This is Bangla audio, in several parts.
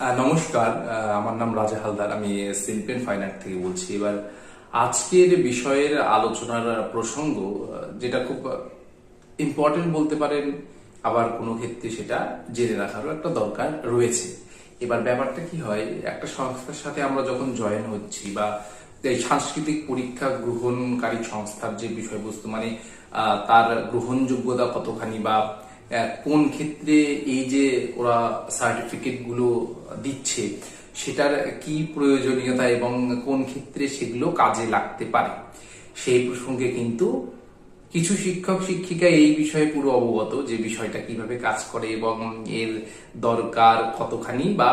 নমস্কার। আমার নাম রাজা হালদার। আমি শিল্পেন ফাইন আর্ট থেকে বলছি। এবার আজকের বিষয়ের আলোচনার প্রসঙ্গ যেটা খুব ইম্পর্টেন্ট বলতে পারেন, আবার কোনো ক্ষেত্রে সেটা জেনে রাখারও একটা দরকার রয়েছে। এবার ব্যাপারটা কি হয়, একটা সংস্থার সাথে আমরা যখন জয়েন হচ্ছি বা এই সাংস্কৃতিক পরীক্ষা গ্রহণকারী সংস্থার যে বিষয়বস্তু, মানে তার গ্রহণযোগ্যতা কতখানি বা কোন ক্ষেত্রে এই যে ওরা সার্টিফিকেট গুলো দিচ্ছে সেটার কি প্রয়োজনীয়তা এবং কোন ক্ষেত্রে সেগুলো কাজে লাগতে পারে, সেই প্রসঙ্গে কিন্তু কিছু শিক্ষক শিক্ষিকা এই বিষয়ে পুরো অবগত যে বিষয়টা কিভাবে কাজ করে এবং এর দরকার কতখানি বা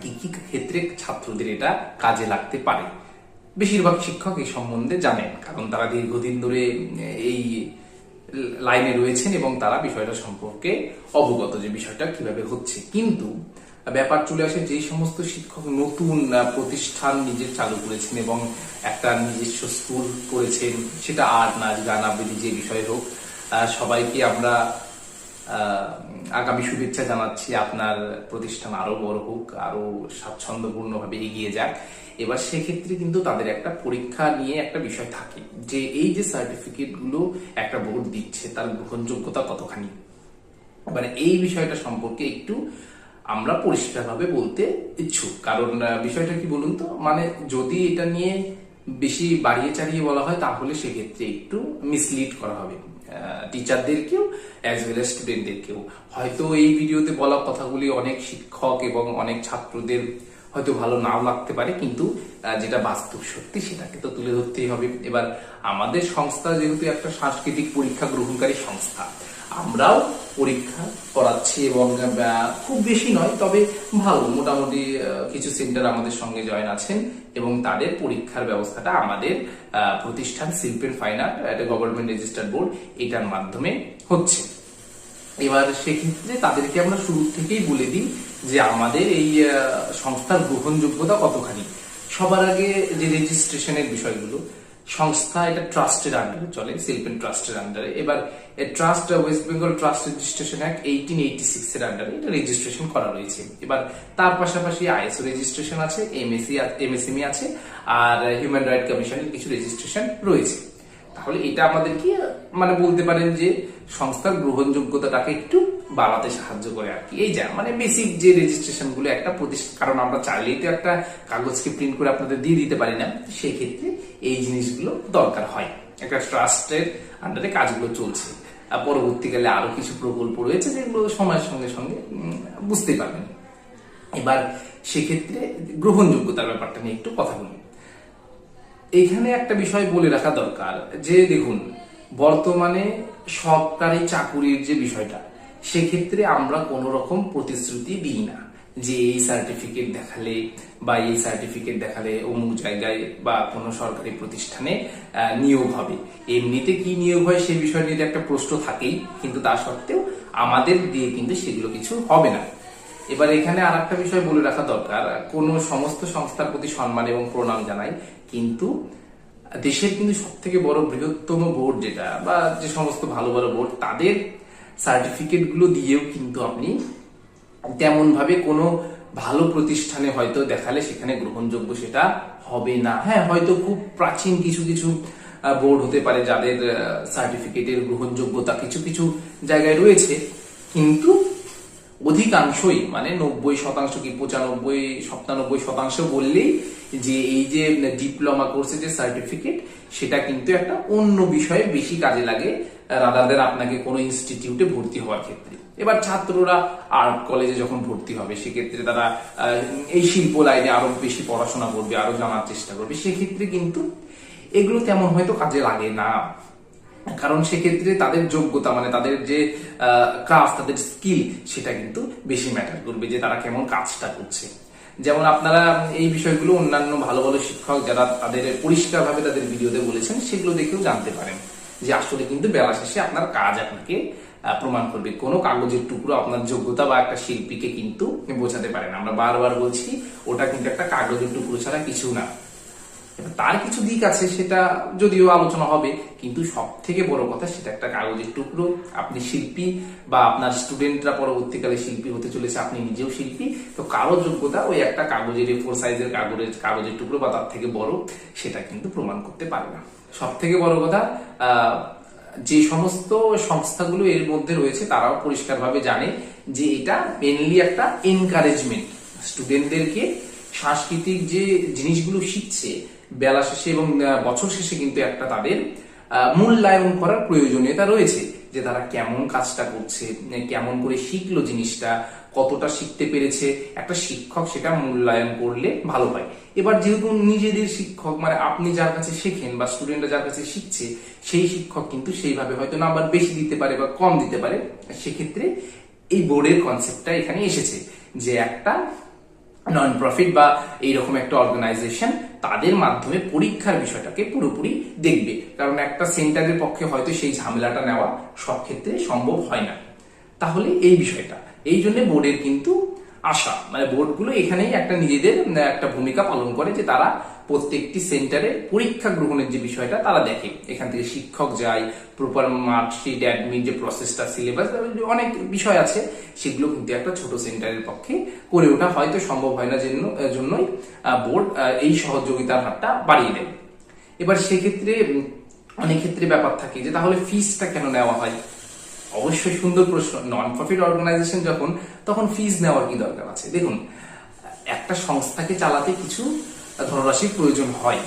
কি কি ক্ষেত্রে ছাত্রদের এটা কাজে লাগতে পারে। বেশিরভাগ শিক্ষক এই সম্বন্ধে জানেন, কারণ তারা দীর্ঘদিন ধরে এই লাইনে রয়েছেন এবং তারা বিষয়টা সম্পর্কে অবগত যে বিষয়টা কিভাবে হচ্ছে। কিন্তু ব্যাপার চলে আসে যেই সমস্ত শিক্ষক নতুন প্রতিষ্ঠান নিজের চালু করেছেন এবং একটা নিজস্ব স্কুল করেছেন, সেটা আর্ট, নাচ, গান, আবৃত্তি যে বিষয় হোক, সবাইকে আমরা আগামী শুভেচ্ছা জানাচ্ছি। আপনার প্রতিষ্ঠান আরো বড় হোক, আরো স্বাচ্ছন্দ্যপূর্ণভাবে এগিয়ে যাক। এবার সেক্ষেত্রে কিন্তু তাদের একটা পরীক্ষা নিয়ে একটা বিষয় থাকে যে এই যে সার্টিফিকেট গুলো একটা বোর্ড দিচ্ছে তার গ্রহণযোগ্যতা কতখানি। মানে এই বিষয়টা সম্পর্কে একটু আমরা পরিষ্কারভাবে বলতে ইচ্ছুক। কারণ বিষয়টা কি বলুন তো, মানে যদি এটা নিয়ে বেশি বাড়িয়ে চাড়িয়ে বলা হয় তাহলে সেক্ষেত্রে একটু মিসলিড করা হবে টিচারদেরকেও অ্যাজ ওয়েল এজ স্টুডেন্টদেরকেও। হয়তো এই ভিডিওতে বলা কথাগুলি অনেক শিক্ষক এবং অনেক ছাত্রদের হয়তো ভালো নাও লাগতে পারে, কিন্তু যেটা বাস্তব সত্যি সেটাকে তো তুলে ধরতেই হবে। এবার আমাদের সংস্থা যেহেতু একটা সাংস্কৃতিক পরীক্ষা গ্রহণকারী সংস্থা, আমরাও পরীক্ষা করাচ্ছি এবং খুব বেশি নয়, তবে ভালো মোটামুটি কিছু সেন্টার আমাদের সঙ্গে জয়েন আছেন এবং তাদের পরীক্ষার ব্যবস্থাটা আমাদের প্রতিষ্ঠান শিল্পের ফাইন আর্ট, একটা গভর্নমেন্ট রেজিস্টার্ড বোর্ড, এটার মাধ্যমে হচ্ছে। এবার সেক্ষেত্রে তাদেরকে আমরা শুরু থেকেই বলে দিই যে আমাদের এই সংস্থার গ্রহণযোগ্যতা কতখানি। সবার আগে যে রেজিস্ট্রেশনের বিষয়গুলো, সংস্থা এটা ট্রাস্টের আন্ডারে চলে, শিল্পেন ট্রাস্টের আন্ডারে। এবার trust West Bengal trust registration act 1886 এর আন্ডারে এটা রেজিস্ট্রেশন করা রয়েছে। এবার তার পাশাপাশি আইএসও রেজিস্ট্রেশন আছে, এমএসএমই আছে, আর হিউম্যান রাইট কমিশনের কিছু রেজিস্ট্রেশন রয়েছে। তাহলে এটা আমাদের কি মানে বলতে পারেন যে সংস্থার গ্রহণযোগ্যতাটাকে একটু বাড়াতে সাহায্য করে আর কি। এই যা মানে বেসিক যে রেজিস্ট্রেশন গুলো একটা প্রতিষ্ঠান, কারণ আমরা চাইলেই তো একটা কাগজকে প্রিন্ট করে আপনাদের দিয়ে দিতে পারি না, সেই ক্ষেত্রে এই জিনিসগুলো দরকার হয়। একটা ট্রাস্টের আন্ডারে কাজগুলো চলছে, পরবর্তীকালে আরো কিছু প্রকল্প রয়েছে যেগুলো সময়ের সঙ্গে সঙ্গে বুঝতেই পারবেন। এবার সেক্ষেত্রে গ্রহণযোগ্যতার ব্যাপারটা নিয়ে একটু কথা বলি। এখানে একটা বিষয় বলে রাখা দরকার যে দেখুন, বর্তমানে সরকারি চাকুরির যে বিষয়টা, সেক্ষেত্রে আমরা কোনো রকম প্রতিশ্রুতি দিই না যে এই সার্টিফিকেট দেখালে বা এই সার্টিফিকেট দেখালে অমুক জায়গায় বা কোনো সরকারি প্রতিষ্ঠানে নিয়োগ হবে। এমনিতে কি নিয়োগ হয় সে বিষয় নিয়ে একটা প্রশ্ন থাকেই, কিন্তু তা সত্ত্বেও আমাদের দিয়ে কিন্তু সেগুলো কিছু হবে না। এবার এখানে আর একটা বিষয় বলে রাখা দরকার, কোন সমস্ত সংস্থার প্রতি সম্মান এবং প্রণাম জানাই, কিন্তু দেশের কিন্তু সব থেকে বড় বৃহত্তম বোর্ড যেটা বা যে সমস্ত ভালো ভালো বোর্ড, তাদের সার্টিফিকেট গুলো দিয়েও কিন্তু আপনি তেমন ভাবে কোনো ভালো প্রতিষ্ঠানে হয়তো দেখালে সেখানে গ্রহণযোগ্য সেটা হবে না। হ্যাঁ, হয়তো খুব প্রাচীন কিছু কিছু বোর্ড হতে পারে যাদের সার্টিফিকেটের গ্রহণযোগ্যতা কিছু কিছু জায়গায় রয়েছে, কিন্তু অধিকাংশই মানে 90% কি 95-97% বললেই যে এই যে ডিপ্লোমা কোর্সের যে সার্টিফিকেট, সেটা কিন্তু একটা অন্য বিষয়ে বেশি কাজে লাগে রাদার আপনাকে কোনো ইনস্টিটিউটে ভর্তি হওয়ার ক্ষেত্রে। এবার ছাত্ররা আর্ট কলেজে যখন ভর্তি হবে সেক্ষেত্রে তারা এই শিল্প লাইনে আরো বেশি পড়াশোনা করবে, আরো জানার চেষ্টা করবে, সেক্ষেত্রে কিন্তু এগুলো তেমন হয়তো কাজে লাগে না। কারণ সেক্ষেত্রে তাদের যোগ্যতা মানে তাদের যে ক্রাফট, তাদের স্কিল, সেটা কিন্তু বেশি ম্যাটার করবে যে তারা কেমন কাজটা করছে। যেমন আপনারা এই বিষয়গুলো অন্যান্য ভালো ভালো শিক্ষক যারা তাদের পরিষ্কারভাবে তাদের ভিডিওতে বলেছেন, সেগুলো দেখেও জানতে পারেন যে আসলে কিন্তু বেলা শেষে আপনার কাজ আপনাকে প্রমাণ করবে। কোনো কাগজের টুকরো আপনার যোগ্যতা বা একটা শিল্পীকে কিন্তু বোঝাতে পারে না। আমরা বারবার বলছি, ওটা কিন্তু একটা কাগজের টুকরো ছাড়া কিছু না। তার কিছু দিক আছে, সেটা যদিও আলোচনা হবে, কিন্তু সব থেকে বড় কথা সেটা একটা কাগজের টুকরো। আপনি শিল্পী বা আপনার স্টুডেন্টরা পরবর্তীকালে শিল্পী হতে চলেছে, আপনি নিজেও শিল্পী, তো কারো যোগ্যতা ওই একটা কাগজের A4 সাইজের কাগজের টুকরো বা তার থেকে বড় সেটা কিন্তু প্রমাণ করতে পারে না। সব থেকে বড় কথা, যে সমস্ত সংস্থাগুলো এর মধ্যে রয়েছে তারাও পরিষ্কারভাবে জানে যে এটা মেনলি একটা এনকারেজমেন্ট, স্টুডেন্টদেরকে সাংস্কৃতিক যে জিনিসগুলো শিখছে বেলা শেষে এবং বছর শেষে কিন্তু একটা তাদের মূল্যায়ন করার প্রয়োজনীয়তা রয়েছে, যে তারা কেমন কাজটা করছে, কেমন করে শিখলো জিনিসটা, কতটা শিখতে পেরেছে। একটা শিক্ষক সেটা মূল্যায়ন করলে ভালো হয়। এবার যেহেতু নিজেদের শিক্ষক, মানে আপনি যার কাছে শেখেন বা স্টুডেন্টরা যার কাছে শিখছে, সেই শিক্ষক কিন্তু সেইভাবে হয়তো নাম্বার বেশি দিতে পারে বা কম দিতে পারে, সেক্ষেত্রে এই বোর্ডের কনসেপ্টটা এখানে এসেছে যে একটা নন প্রফিট বা এইরকম একটা অর্গানাইজেশন তাদের মাধ্যমে পরীক্ষার বিষয়টাকে পুরোপুরি দেখবে। কারণ একটা সেন্টারের পক্ষে হয়তো সেই ঝামেলাটা নেওয়া সব ক্ষেত্রে সম্ভব হয় না। তাহলে এই বিষয়টা, এই জন্য বোর্ডের কিন্তু আশা, মানে বোর্ডগুলো এখানেই একটা নিজেদের একটা ভূমিকা পালন করে, যে তারা প্রত্যেকটি সেন্টারে পরীক্ষা গ্রহণের যে বিষয়টা তারা দেখে, এখান থেকে শিক্ষক যায়, প্রপার মার্কশিট, অ্যাডমিট যে প্রসেসটা, সিলেবাস, অনেক বিষয় আছে, সেগুলো কিন্তু একটা ছোট সেন্টারের পক্ষে করে ওঠা হয়তো সম্ভব হয় না, জন্যই বোর্ড এই সহযোগিতার হারটা বাড়িয়ে দেয়। এবার সেক্ষেত্রে অনেক ক্ষেত্রে ব্যাপার থাকে যে তাহলে ফিসটা কেন নেওয়া হয়। অবশ্যই সুন্দর প্রশ্ন। নন প্রফিট অর্গানাইজেশন যখন, তখন ফিজ নেওয়ার কি দরকার আছে? দেখুন, একটা সংস্থাকে চালাতে কিছু ধনরাশির প্রয়োজন হয়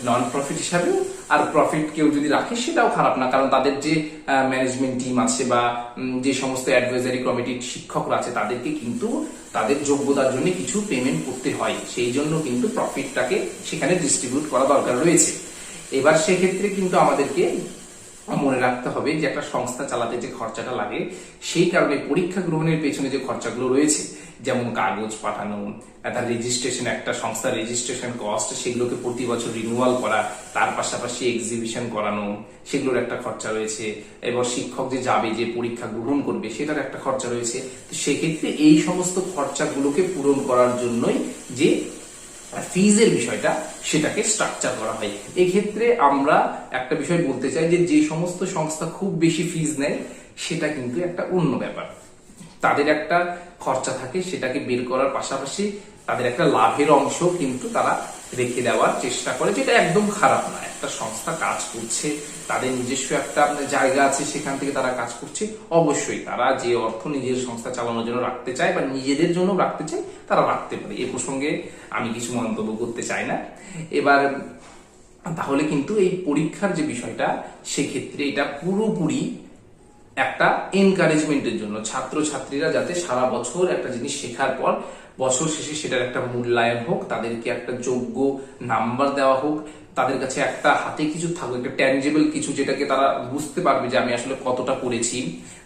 নন প্রফিট হিসাবেও, আর প্রফিট কেউ যদি রাখে সেটাও খারাপ না, কারণ তাদের যে ম্যানেজমেন্ট টিম আছে বা যে সমস্ত অ্যাডভাইজারি কমিটির শিক্ষকরা আছে তাদেরকে কিন্তু তাদের যোগ্যতার জন্য কিছু পেমেন্ট করতে হয়, সেই জন্য কিন্তু প্রফিটটাকে সেখানে ডিস্ট্রিবিউট করা দরকার রয়েছে। এবার সেক্ষেত্রে কিন্তু আমাদেরকে মনে রাখতে হবে যে একটা সংস্থা চালাতে যে খরচাটা লাগে, সেই কারণে পরীক্ষা গ্রহণের পেছনে যে খরচাগুলো রয়েছে, যেমন কাগজ পাঠানো, তার রেজিস্ট্রেশন, একটা সংস্থার রেজিস্ট্রেশন কস্ট, সেগুলোকে প্রতি বছর রিনিউয়াল করা, তার পাশাপাশি এক্সিবিশন করানো, সেগুলোর একটা খরচা রয়েছে। এবার শিক্ষক যে যাবে, যে পরীক্ষা গ্রহণ করবে, সেটার একটা খরচা রয়েছে। তো সেক্ষেত্রে এই সমস্ত খরচাগুলোকে পূরণ করার জন্যই যে ফিজের বিষয়টা, সেটাকে স্ট্রাকচার করা হয়। এক্ষেত্রে আমরা একটা বিষয় বলতে চাই যে সমস্ত সংস্থা খুব বেশি ফিজ নেয় সেটা কিন্তু একটা অন্য ব্যাপার। তাদের একটা খরচা থাকে, সেটাকে বের করার পাশাপাশি তাদের একটা লাভের অংশ কিন্তু তারা রেখে দেওয়ার চেষ্টা করে, যেটা একদম খারাপ না। একটা সংস্থা কাজ করছে, তাদের নিজস্ব একটা জায়গা আছে, সেখান থেকে তারা কাজ করছে, অবশ্যই তারা যে অর্থ নিজের সংস্থা চালানোর জন্য রাখতে চায় বা নিজেদের জন্য রাখতে চায়, তারা রাখতে পারে। এ প্রসঙ্গে আমি কিছু মন্তব্য করতে চাই না। এবার তাহলে কিন্তু এই পরীক্ষার যে বিষয়টা, সেক্ষেত্রে এটা পুরোপুরি একটা এনকারেজমেন্টের জন্য, ছাত্রছাত্রীরা যাতে সারা বছর একটা জিনিস শেখার পর বছর শেষে সেটার একটা মূল্যায়ন হোক, তাদেরকে একটা যোগ্য নাম্বার দেওয়া হোক, তাদের কাছে একটা হাতে কিছু থাকবে, একটা ট্যানজিবল কিছু, যেটাকে তারা বুঝতে পারবে যে আমি আসলে কতটা পড়েছি।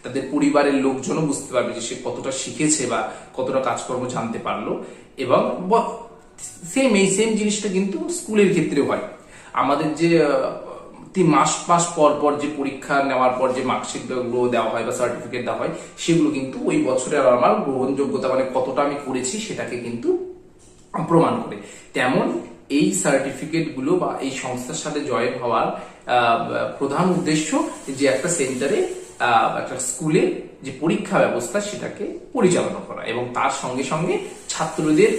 তাদের পরিবারের লোকজনও বুঝতে পারবে যে সে কতটা শিখেছে বা কতটা কাজকর্ম জানতে পারলো। এবং এই সেম জিনিসটা কিন্তু স্কুলের ক্ষেত্রেও হয়। আমাদের যে মাস পর পর যে পরীক্ষা নেওয়ার পর যে মার্কশিট গুলো দেওয়া হয় বা সার্টিফিকেট দেওয়া হয়, সেগুলো কিন্তু ওই বছরের আমার গ্রহণযোগ্যতা, মানে কতটা আমি করেছি, সেটাকে কিন্তু প্রমাণ করে। তেমন এই সার্টিফিকেট গুলো বা এই সংস্থার সাথে জয়েন হওয়ার প্রধান উদ্দেশ্য যে একটা সেন্টারে, একটা স্কুলে যে পরীক্ষা ব্যবস্থা, সেটাকে পরিচালনা করা এবং তার সঙ্গে সঙ্গে ছাত্রদের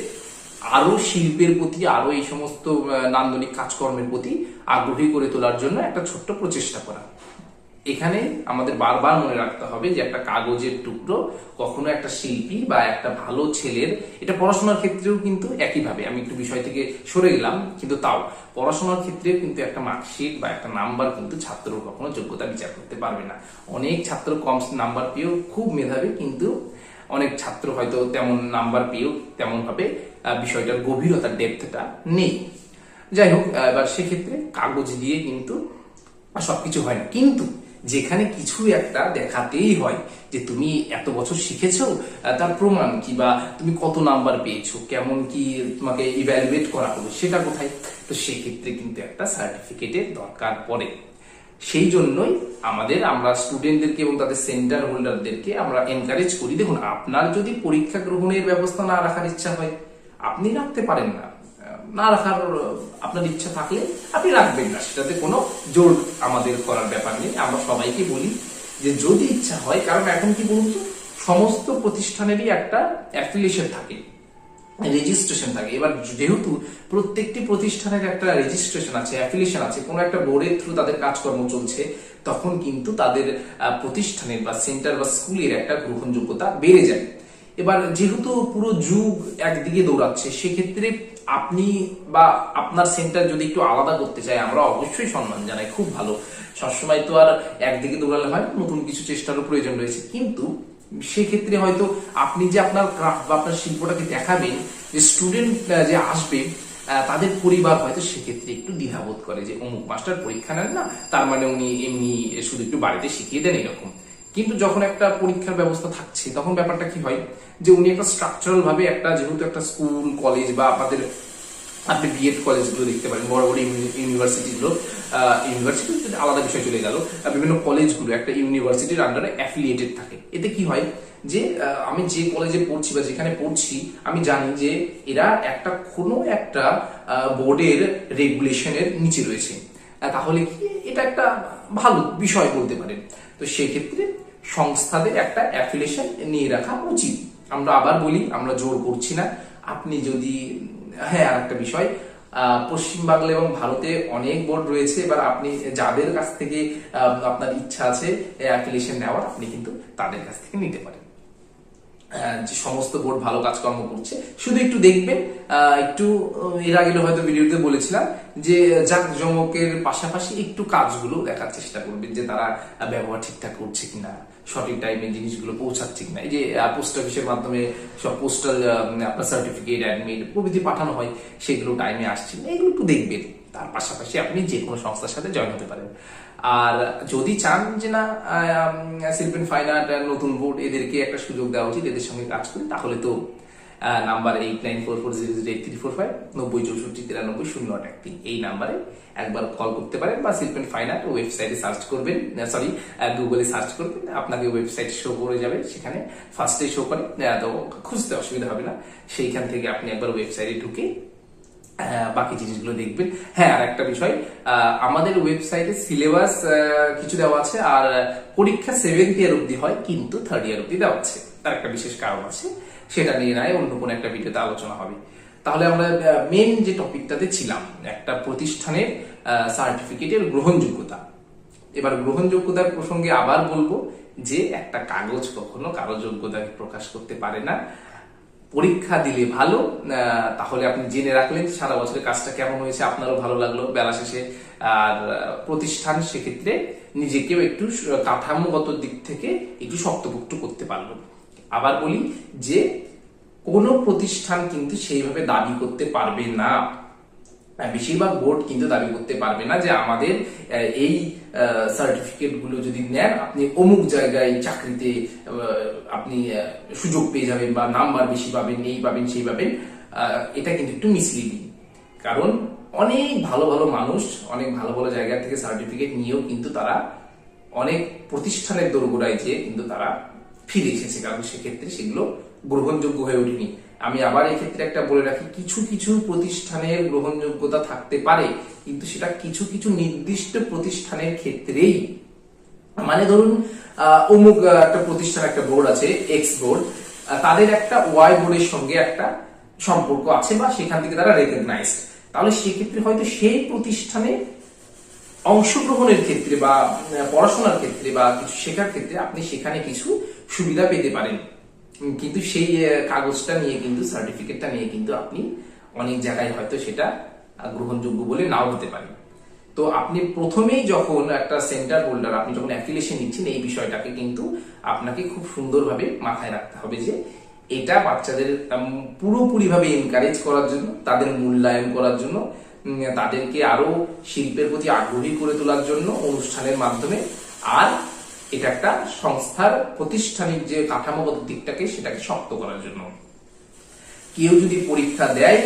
আরো শিল্পের প্রতি, আরো এই সমস্ত নান্দনিক কাজকর্মের প্রতি আগ্রহী করে তোলার জন্য একটা ছোট্ট প্রচেষ্টা করা। এখানে আমাদের বারবার মনে রাখতে হবে যে একটা কাগজের টুকরো কখনো একটা শিল্পী বা একটা ভালো ছেলের, এটা পড়াশোনার ক্ষেত্রেও কিন্তু একইভাবে, আমি একটু বিষয় থেকে সরে গেলাম, কিন্তু তাও পড়াশোনার ক্ষেত্রেও কিন্তু একটা মার্কশিট বা একটা নাম্বার কিন্তু ছাত্র কখনো যোগ্যতা বিচার করতে পারবে না। অনেক ছাত্র কম নাম্বার পেয়েও খুব মেধাবী, কিন্তু অনেক ছাত্র হয়তো তেমন নাম্বার পেয়েও তেমন ভাবে বিষয়টার গভীরতার ডেপথটা নেই। যাই হোক, এবার সেক্ষেত্রে কাগজ দিয়ে কিন্তু সবকিছু হয় না, কিন্তু যেখানে কিছু একটা দেখাতেই হয় যে তুমি এত বছর শিখেছো, তার প্রমাণ কি, বা তুমি কত নাম্বার পেয়েছো, কেমন কি তোমাকে ইভ্যালুয়েট করা হলো, সেটা কোথায়? তো সেক্ষেত্রে কিন্তু একটা সার্টিফিকেটের দরকার পড়ে। সেই জন্যই আমরা স্টুডেন্টদেরকে এবং তাদের সেন্টার হোল্ডারদেরকে আমরা এনকারেজ করি। দেখুন, আপনার যদি পরীক্ষা গ্রহণের ব্যবস্থা না রাখার ইচ্ছা হয়, আপনি রাখতে পারেন না, না রাখার আপনার ইচ্ছা থাকলে আপনি রাখবেন না, সেটাতে কোনো জোর আমাদের করার ব্যাপার নেই। আমরা সবাইকে বলি যে যদি ইচ্ছা হয়, কারণ এখন কি বলুন তো, সমস্ত প্রতিষ্ঠানেরই একটা অ্যাফিলিয়েশন থাকে, রেজিস্ট্রেশন থাকে। এবার যেহেতু প্রত্যেকটি প্রতিষ্ঠানের একটা রেজিস্ট্রেশন আছে, অ্যাফিলিয়েশন আছে, কোনো একটা বোর্ডের থ্রু তাদের কাজকর্ম চলছে, তখন কিন্তু তাদের প্রতিষ্ঠানের বা সেন্টার বা স্কুলের একটা গ্রহণযোগ্যতা বেড়ে যায়। এবার যেহেতু পুরো যুগ একদিকে দৌড়াচ্ছে, সেক্ষেত্রে আপনি বা আপনার সেন্টার যদি একটু আলাদা করতে চায়, আমরা অবশ্যই সম্মান জানাই, খুব ভালো। সবসময় তো আর একদিকে দৌড়ালে হয়, নতুন কিছু চেষ্টারও প্রয়োজন রয়েছে। কিন্তু সেক্ষেত্রে হয়তো আপনি যে আপনার ক্রাফট বা আপনার শিল্পটাকে দেখাবেন, যে স্টুডেন্ট যে আসবে তাদের পরিবার হয়তো সেক্ষেত্রে একটু দ্বিধাবোধ করে যে অমুক মাস্টার পরীক্ষা নেন না, তার মানে উনি এমনি শুধু একটু বাড়িতে শিখিয়ে দেন এরকম। কিন্তু যখন একটা পরীক্ষার ব্যবস্থা থাকছে, তখন ব্যাপারটা কি হয় যে উনি একটা স্ট্রাকচারাল ভাবে একটা, যেহেতু একটা স্কুল কলেজ বা আপনাদের, আপনি বিএড কলেজগুলো দেখতে পারেন, বড় বড় ইউনিভার্সিটিগুলো, ইউনিভার্সিটি আলাদা বিষয় চলে গেল, বিভিন্ন কলেজগুলো একটা ইউনিভার্সিটির আন্ডারে অ্যাফিলিয়েটেড থাকে। এতে কি হয় যে আমি যে কলেজে পড়ছি বা যেখানে পড়ছি, আমি জানি যে এরা একটা কোনো একটা বোর্ডের রেগুলেশনের নিচে রয়েছে, তাহলে কি এটা একটা ভালো বিষয় বলতে পারেন। তো সেক্ষেত্রে সংস্থাদের একটা অ্যাফিলিয়েশন নিয়ে রাখা উচিত। আমরা আবার বলি, আমরা জোর করছি না। আপনি যদি, হ্যাঁ, আর একটা বিষয়, পশ্চিমবাংলা এবং ভারতে অনেক বোর্ড রয়েছে। এবার আপনি যাদের কাছ থেকে আপনার ইচ্ছা আছে অ্যাফিলিয়েশন নেওয়ার, আপনি কিন্তু তাদের কাছ থেকে নিতে পারেন। যে সমস্ত বোর্ড ভালো কাজকর্ম করছে, শুধু একটু দেখবেন। একটু এর আগে হয়তো ভিডিওতে বলেছিলাম যে জাঁকজমকের পাশাপাশি একটু কাজগুলো দেখার চেষ্টা করবেন, যে তারা ব্যবহার ঠিকঠাক করছে কিনা, সঠিক টাইমে জিনিসগুলো পৌঁছাচ্ছে কিনা। এই যে পোস্ট অফিসের মাধ্যমে সব পোস্টাল আপনার সার্টিফিকেট, অ্যাডমিট প্রভৃতি পাঠানো হয়, সেগুলো টাইমে আসছে না, এগুলো একটু দেখবেন। তার পাশাপাশি আপনি যে কোনো সংস্থার সাথে জয়েন হতে পারেন। আর যদি চান যে না, শিল্প এন্ড ফাইন আর্ট নতুন বোর্ড, এদেরকে একটা সুযোগ দেওয়া উচিত, এদের সঙ্গে কাজ করি, তাহলে তো নাম্বার 8944008345 9064939083 এই নাম্বারে একবার কল করতে পারেন, বা শিল্প এন্ড ফাইন আর্ট ওয়েবসাইটে সার্চ করবেন, সরি গুগলে সার্চ করবেন, আপনাকে ওয়েবসাইট শো করে যাবে, সেখানে ফার্স্টে শো করে, তো খুঁজতে অসুবিধা হবে না। সেইখান থেকে আপনি একবার ওয়েবসাইটে ঢুকে বাকি জিনিসগুলো দেখবেন। হ্যাঁ, আর একটা বিষয়, আমাদের ওয়েবসাইটে সিলেবাস কিছু দেওয়া আছে, আর পরীক্ষা 7th ইয়ার অব্দি হয়, কিন্তু 3rd ইয়ার অব্দি দেওয়া আছে। তার একটা বিশেষ কারণ আছে, সেটা নিয়ে নয় অন্য কোনো একটা ভিডিওতে আলোচনা হবে। তাহলে আমরা মেন যে টপিকটাতে ছিলাম, একটা প্রতিষ্ঠানের সার্টিফিকেটের গ্রহণযোগ্যতা। এবার গ্রহণযোগ্যতার প্রসঙ্গে আবার বলবো যে একটা কাগজ কখনো কারো যোগ্যতাকে প্রকাশ করতে পারে না। পরীক্ষা দিলে ভালো, তাহলে আপনি জেনে রাখলেন সারা বছরের কাজটা কেমন হয়েছে, আপনারও ভালো লাগলো বেলা শেষে। আর প্রতিষ্ঠান সেক্ষেত্রে নিজেকেও একটু কাঠামোগত দিক থেকে একটু শক্তপোক্ত করতে পারলো। আবার বলি যে কোনো প্রতিষ্ঠান কিন্তু সেইভাবে দাবি করতে পারবে না, বেশিরভাগ বোর্ড কিন্তু দাবি করতে পারবে না যে আমাদের এই সার্টিফিকেট গুলো যদি নেন, আপনি অমুক জায়গায় চাকরিতে আপনি সুযোগ পেয়ে যাবেন, বা নাম্বার বেশি পাবেন, এই পাবেন সেই পাবেন। এটা কিন্তু একটু মিসলিডিং, কারণ অনেক ভালো ভালো মানুষ অনেক ভালো ভালো জায়গা থেকে সার্টিফিকেট নিয়েও কিন্তু তারা অনেক প্রতিষ্ঠানের দোরগোড়ায় যেয়ে কিন্তু তারা ফিরে এসেছে, কারণ সেক্ষেত্রে সেগুলো গ্রহণযোগ্য হয়ে ওঠেনি। আমি আবার এই ক্ষেত্রে একটা বলে রাখি, কিছু কিছু প্রতিষ্ঠানের গ্রহণযোগ্যতা থাকতে পারে, কিন্তু সেটা কিছু কিছু নির্দিষ্ট প্রতিষ্ঠানের ক্ষেত্রেই। মানে ধরুন অমুক একটা প্রতিষ্ঠান, একটা বোর্ড আছে এক্স বোর্ড, তাদের একটা ওয়াই বোর্ডের সঙ্গে একটা সম্পর্ক আছে, বা সেখান থেকে তারা রেকগনাইজড, তাহলে সেক্ষেত্রে হয়তো সেই প্রতিষ্ঠানে অংশগ্রহণের ক্ষেত্রে বা পড়াশোনার ক্ষেত্রে বা কিছু শেখার ক্ষেত্রে আপনি সেখানে কিছু সুবিধা পেতে পারেন। কিন্তু সেই কাগজটা নিয়ে কিন্তু, সার্টিফিকেটটা নিয়ে কিন্তু আপনি অনেক জায়গায় হয়তো সেটা গ্রহণযোগ্য বলে নাও হতে পারে। তো আপনি প্রথমেই যখন একটা সেন্টার হোল্ডার, আপনি যখন অ্যাফিলিয়েশন নিচ্ছেন, এই বিষয়টাকে কিন্তু আপনাকে খুব সুন্দরভাবে মাথায় রাখতে হবে যে এটা বাচ্চাদের পুরোপুরিভাবে এনকারেজ করার জন্য, তাদের মূল্যায়ন করার জন্য, তাদেরকে আরো শিল্পের প্রতি আগ্রহী করে তোলার জন্য অনুষ্ঠানের মাধ্যমে, আর এটা একটা সংস্থার প্রতিষ্ঠানিক যে কাঠামোগত দিকটাকে সেটাকে শক্ত করার জন্য। কেউ যদি পরীক্ষা দেয়,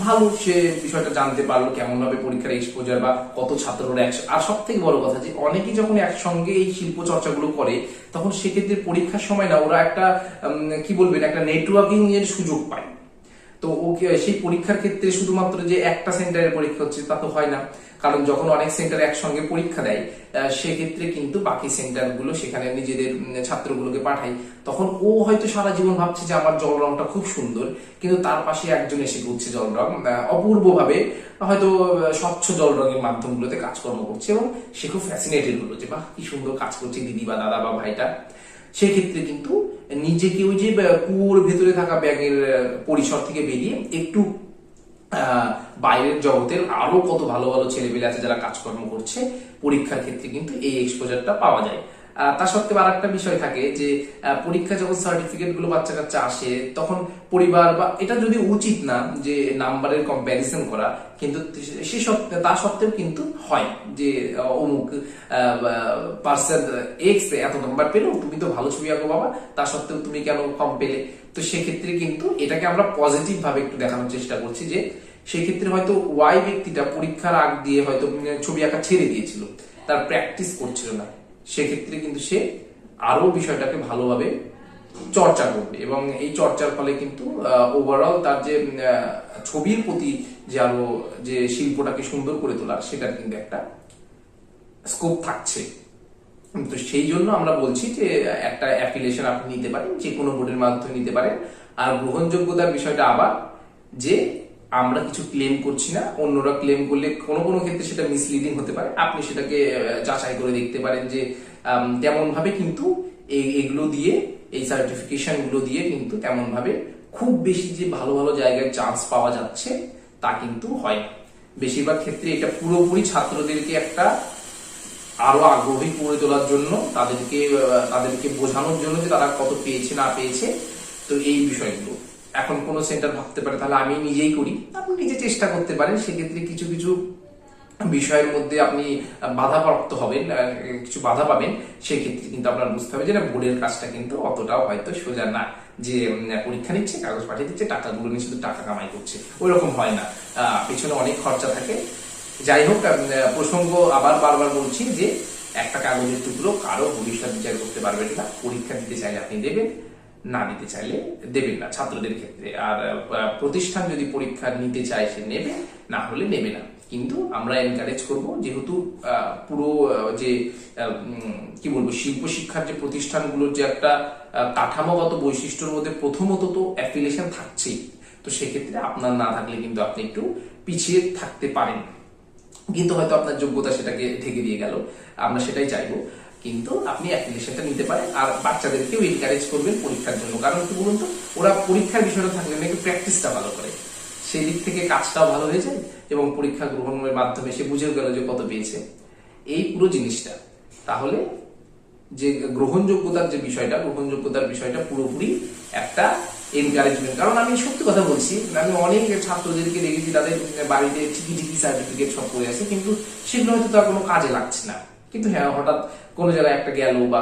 ভালো, সে বিষয়টা জানতে পারলো কেমন ভাবে পরীক্ষার এক্সপোজার বা কত ছাত্ররা আর সব থেকে বড় কথা যে অনেকেই যখন একসঙ্গে এই শিল্প চর্চাগুলো করে, তখন সেক্ষেত্রে পরীক্ষার সময় না ওরা একটা কি বলবেন, একটা নেটওয়ার্কিং এর সুযোগ পায়। তো ওকে সেই পরীক্ষার ক্ষেত্রে শুধুমাত্র যে একটা সেন্টারের পরীক্ষা হচ্ছে তা তো হয় না, কারণ যখন অনেক সেন্টার একসঙ্গে পরীক্ষা দেয় সেক্ষেত্রে কিন্তু বাকি সেন্টারগুলো সেখানে নিজেদের ছাত্রগুলোকে পাঠায়, তখন ও হয়তো সারা জীবন ভাবছে যে আমার জল রংটা খুব সুন্দর, কিন্তু তার পাশে একজন এসে করছে জল রং অপূর্বভাবে, হয়তো স্বচ্ছ জল রঙের মাধ্যমগুলোতে কাজকর্ম করছে, এবং সে খুব ফ্যাসিনেটেড হলো যে বাহ কি সুন্দর কাজ করছে দিদি বা দাদা বা ভাইটা। সেক্ষেত্রে কিন্তু নিজেকে ওই যে কুয়োর ভেতরে থাকা ব্যাগের পরিসর থেকে বেরিয়ে একটু বাইরের জগতের আরো কত ভালো ভালো ছেলেপেলে আছে যারা কাজকর্ম করছে, পরীক্ষার ক্ষেত্রে কিন্তু এই এক্সপোজারটা পাওয়া যায়। তা সত্ত্বেও আর একটা বিষয় থাকে যে পরীক্ষা যখন সার্টিফিকেট গুলো বাচ্চা কাচ্চা আসে, তখন পরিবার বা এটা যদি উচিত না যে নাম্বারের কম্প্যারিজন করা, কিন্তু তা সত্ত্বেও কিন্তু হয় যে অমুক পার্সন এক্স এত নাম্বার পেলো, তুমি তো ভালো ছবি আঁকো বাবা, তা সত্ত্বেও তুমি কেন কম পেলে। তো সেক্ষেত্রে কিন্তু এটাকে আমরা পজিটিভ ভাবে একটু দেখানোর চেষ্টা করছি যে সেক্ষেত্রে হয়তো ওয়াই ব্যক্তিটা পরীক্ষার আগ দিয়ে হয়তো ছবি আঁকা ছেড়ে দিয়েছিল, তার প্র্যাকটিস করছিল না, সেক্ষেত্রে কিন্তু সে আরো বিষয়টাকে ভালোভাবে চর্চা করবে, এবং এই চর্চার ফলে কিন্তু ওভারঅল তার যে ছবির প্রতি যে আরো যে শিল্পটাকে সুন্দর করে তোলা, সেটার কিন্তু একটা স্কোপ থাকছে। তো সেই জন্য আমরা বলছি যে একটা অ্যাফিলিয়েশন আপনি নিতে পারেন, যে কোনো বোর্ডের মাধ্যমে নিতে পারেন। আর গ্রহণযোগ্যতার বিষয়টা আবার যে আমরা কিছু ক্লেম করছি না, অন্যরা ক্লেম করলে কোনো কোনো ক্ষেত্রে সেটা মিসলিডিং হতে পারে, আপনি সেটাকে যাচাই করে দেখতে পারেন যে তেমন ভাবে কিন্তু এগুলো দিয়ে, এই সার্টিফিকেশন গুলো দিয়ে কিন্তু তেমন ভাবে খুব বেশি যে ভালো ভালো জায়গায় চান্স পাওয়া যাচ্ছে তা কিন্তু হয় না। বেশিরভাগ ক্ষেত্রে এটা পুরোপুরি ছাত্রদেরকে একটা আরো আগ্রহী করে তোলার জন্য, তাদেরকে বোঝানোর জন্য যে তারা কত পেয়েছে না পেয়েছে। তো এই বিষয়গুলো এখন কোন সেন্টার ভাবতে পারে তাহলে আমি নিজেই করি, আপনি নিজে চেষ্টা করতে পারেন, সেক্ষেত্রে কিছু কিছু বিষয়ের মধ্যে আপনি বাধাপ্রাপ্ত হবেন, কিছু বাধা পাবেন, সেক্ষেত্রে কিন্তু আপনার বুঝতে হবে যে না, বোর্ডের কাজটা কিন্তু অতটাও হয়তো সোজা না, যে পরীক্ষা নিচ্ছে, কাগজ পাঠিয়ে দিচ্ছে, টাকাগুলো নিয়ে শুধু টাকা কামাই করছে, ওই রকম হয় না, পিছনে অনেক খরচা থাকে। যাই হোক, প্রসঙ্গ আবার বারবার বলছি যে একটা কাগজের টুকরো কারো ভবিষ্যৎ বিচার করতে পারবেন না, পরীক্ষা দিতে চাইলে আপনি দেবেন, না দিতে চাইলে দেবেন না ছাত্রদের ক্ষেত্রে। আর প্রতিষ্ঠান যদি পরীক্ষা নিতে চায় সে নেবে, না হলে নেবে না। কিন্তু আমরা এনকারেজ করব, যেহেতু পুরো যে কি বলবো শিল্প শিক্ষার যে প্রতিষ্ঠানগুলোর যে একটা কাঠামোগত বৈশিষ্ট্যের মধ্যে প্রথমত তো অ্যাফিলিয়েশন থাকছেই, তো সেক্ষেত্রে আপনার না থাকলে কিন্তু আপনি একটু পিছিয়ে থাকতে পারেন, কিন্তু হয়তো আপনার যোগ্যতা সেটাকে ঢেকে দিয়ে গেল, আমরা সেটাই চাইবো। কিন্তু আপনি অ্যাপ্লিকেশনটা নিতে পারেন, আর বাচ্চাদেরকেও এনকারেজ করবেন পরীক্ষার জন্য, কারণ কি বলুন তো, ওরা পরীক্ষার বিষয়টা থাকলে নাকি প্র্যাকটিসটা ভালো করে, সেই দিক থেকে কাজটাও ভালো হয়ে যায়, এবং পরীক্ষা গ্রহণের মাধ্যমে সে বুঝে গেল যে কত পেয়েছে, এই পুরো জিনিসটা। তাহলে যে গ্রহণযোগ্যতার যে বিষয়টা, গ্রহণযোগ্যতার বিষয়টা পুরোপুরি একটা এনকারেজমেন্ট। কারণ আমি সত্যি কথা বলছি, আমি অনেক ছাত্রদেরকে দেখেছি তাদের বাড়িতে ঠিকই ঠিকই সার্টিফিকেট সব করে আছে, কিন্তু সেগুলো হয়তো তার কোনো কাজে লাগছে না। কিন্তু হ্যাঁ, হঠাৎ কোনো জায়গায় একটা গেল, বা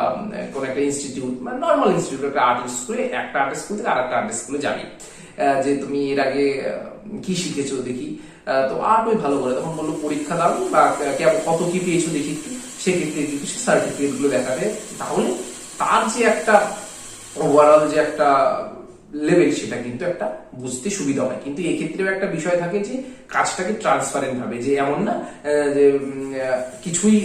কোনো একটা ইনস্টিটিউট, মানে নর্মাল ইনস্টিটিউট, একটা আর্ট স্কুলে, একটা আর্ট স্কুল থেকে আর একটা আর্ট স্কুলে যাবি, যে তুমি এর আগে কি শিখেছো দেখি, তো আর্ট ওই ভালো করে, তখন বললো পরীক্ষা দাও বা কত কি পেয়েছো দেখি, সেক্ষেত্রে কিন্তু সে সার্টিফিকেট গুলো দেখাবে, তাহলে তার যে একটা ওভারঅল যে একটা লেভেল, সেটা কিন্তু একটা বুঝতে সুবিধা হয়। কিন্তু এক্ষেত্রেও একটা বিষয় থাকে যে কাজটাকে ট্রান্সপারেন্ট ভাবে, যে এমন না যে কিছুই,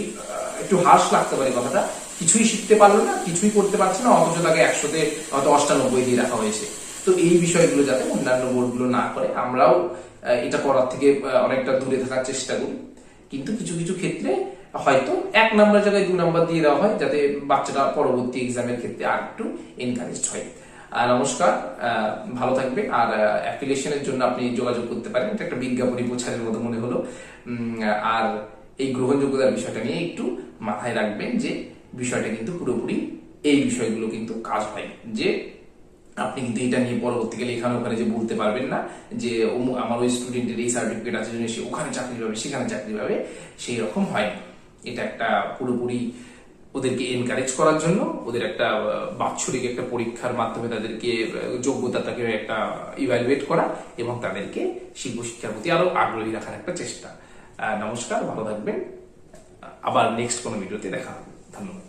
একটু হার্শ লাগতে পারে কথাটা, কিছুই শিখতে পারলো না, কিছুই করতে পারছে না, অথচ তাকে 100-তে হয়তো 98 দিয়ে রাখা হয়েছে। তো এই বিষয়গুলো যাতে অন্যান্য বোর্ডগুলো না করে, আমরাও এটা করার থেকে অনেকটা দূরে থাকার চেষ্টা করি। কিন্তু কিছু কিছু ক্ষেত্রে হয়তো 1 নাম্বার জায়গায় 2 নাম্বার দিয়ে দেওয়া হয়, যাতে বাচ্চাটা পরবর্তী এক্সামের ক্ষেত্রে আর একটু এনকারেজড হয়। নমস্কার, ভালো থাকবেন। আর অ্যাফিলিয়েশনের জন্য আপনি যোগাযোগ করতে পারেন, এটা একটা বিজ্ঞাপনী প্রচারের মতো মনে হলো। আর এই গ্রহণযোগ্যতার বিষয়টা নিয়ে একটু মাথায় রাখবেন, যে বিষয়টা কিন্তু পুরোপুরি এই বিষয়গুলো কিন্তু কাজ হয়, যে আপনি কিন্তু এটা নিয়ে পরবর্তীকালে এখানে ওখানে যে বলতে পারবেন না যে আমার ওই স্টুডেন্টের এই সার্টিফিকেট আছে জন্য সে ওখানে চাকরি পাবে, সেখানে চাকরি পাবে, সেই রকম হয় না। এটা একটা পুরোপুরি ওদেরকে এনকারেজ করার জন্য, ওদের একটা বাৎসরিক একটা পরীক্ষার মাধ্যমে তাদেরকে যোগ্যতাটাকে একটা ইভ্যালুয়েট করা, এবং তাদেরকে শিল্প শিক্ষার প্রতি আরো আগ্রহী রাখার একটা চেষ্টা। নমস্কার, ভালো থাকবেন, আবার নেক্সট কোনো ভিডিওতে দেখা হবে। ধন্যবাদ।